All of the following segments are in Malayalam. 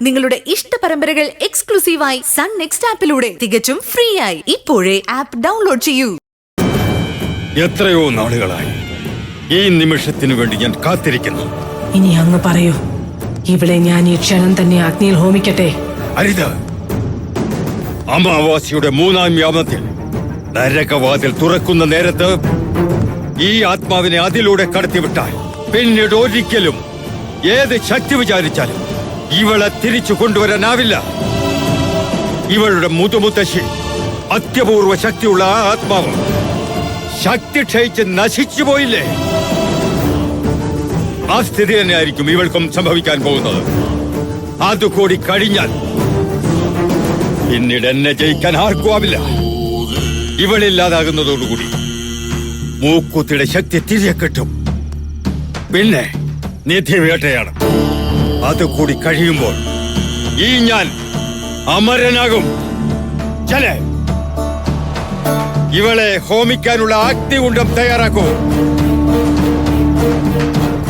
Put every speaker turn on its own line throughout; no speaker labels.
നിങ്ങളുടെ ഇഷ്ട പരമ്പരകൾ എക്സ്ക്ലൂസീവായി സൺ നെക്സ്റ്റ് ആപ്പിലൂടെ തികച്ചും ഫ്രീ ആയി ഇപ്പോഴേ ആപ്പ് ഡൗൺലോഡ് ചെയ്യൂ.
എത്രയോ നാളുകളായി ഈ നിമിഷത്തിനു വേണ്ടി ഞാൻ കാത്തിരിക്കുന്നു.
ഇനി അങ്ങ് പറയൂ, ഇവിടെ ഞാൻ ഈ ക്ഷണം തന്നെ അഗ്നിയിൽ ഹോമിക്കട്ടെ?
അരുത്. അമാവാസിയുടെ 3-ാം യാമത്തിൽ നരകവാതിൽ തുറക്കുന്ന നേരത്ത് ഈ ആത്മാവിനെ അതിലൂടെ കടത്തിവിട്ടാൽ പിന്നീട് ഒരിക്കലും ഏത് ശക്തി വിചാരിച്ചാലും ഇവളെ തിരിച്ചു കൊണ്ടുവരാനാവില്ല. ഇവളുടെ മുതുമുത്തശ്ശി അത്യപൂർവ ശക്തിയുള്ള ആ ആത്മാവ് ശക്തി ക്ഷയിച്ച് നശിച്ചു പോയില്ലേ? ആ സ്ഥിതി തന്നെയായിരിക്കും ഇവൾക്കും സംഭവിക്കാൻ പോകുന്നത്. അതുകൂടി കഴിഞ്ഞാൽ പിന്നീട് എന്നെ ജയിക്കാൻ ആർക്കും ആവില്ല. ഇവളില്ലാതാകുന്നതോടുകൂടി മൂക്കുത്തിയുടെ ശക്തി തിരികെ കിട്ടും. പിന്നെ നിധി വേട്ടയാണ്. അതുകൂടി കഴിയുമ്പോൾ ഈ ഞാൻ അമരനാകും. ചലേ, ഇവളെ ഹോമിക്കാനുള്ള അഗ്നികുണ്ഡം തയ്യാറാക്കൂ.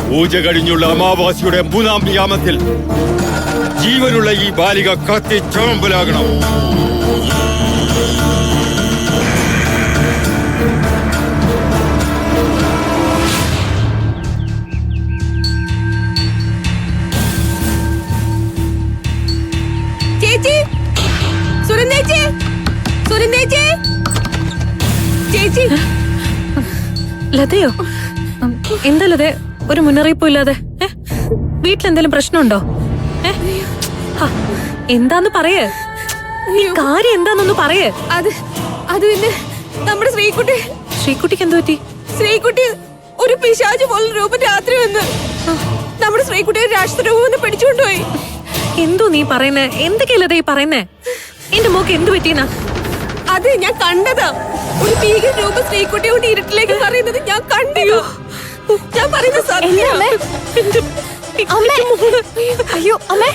പൂജ കഴിഞ്ഞുള്ള അമാവാസിയുടെ 3-ാം യാമത്തിൽ ജീവനുള്ള ഈ ബാലിക കത്തി ചാമ്പലാകണം.
ചേച്ചി, സുരന്ദേച്ചി, സുരന്ദേച്ചി, ചേച്ചി.
ലതയോ? എന്താ ലതേ ഒരു മുന്നറിയിപ്പും ഇല്ലാതെ? വീട്ടിലെന്തെങ്കിലും പ്രശ്നമുണ്ടോ? എന്താന്ന് പറയേ, ഈ കാര്യം എന്താന്നൊന്ന് പറയേ.
അത് പിന്നെ നമ്മുടെ
ശ്രീകുട്ടിക്ക് എന്ത് പറ്റി?
ശ്രീകുട്ടി ഒരു പിശാച് പോലെ രൂപം രാത്രി വന്ന് നമ്മുടെ ശ്രീകുട്ടിയെ രാഷ്ട്രരൂപം പിടിച്ചുകൊണ്ടുപോയി.
എന്തോ നീ പറയുന്നേ? എന്തൊക്കെയാ ലതേ പറയുന്നേ? എന്റെ മോക്ക് എന്ത് പറ്റിയെന്നാ?
അത് ഞാൻ കണ്ടതാ. ഒരു ഭീകര രൂപം ശ്രീകുട്ടിയോട് ഇരുട്ടിലേക്ക് പറയുന്നത് ഞാൻ കണ്ടു. ഞാൻ പറയുന്നത് സത്യം.
അയ്യോ അമ്മേ,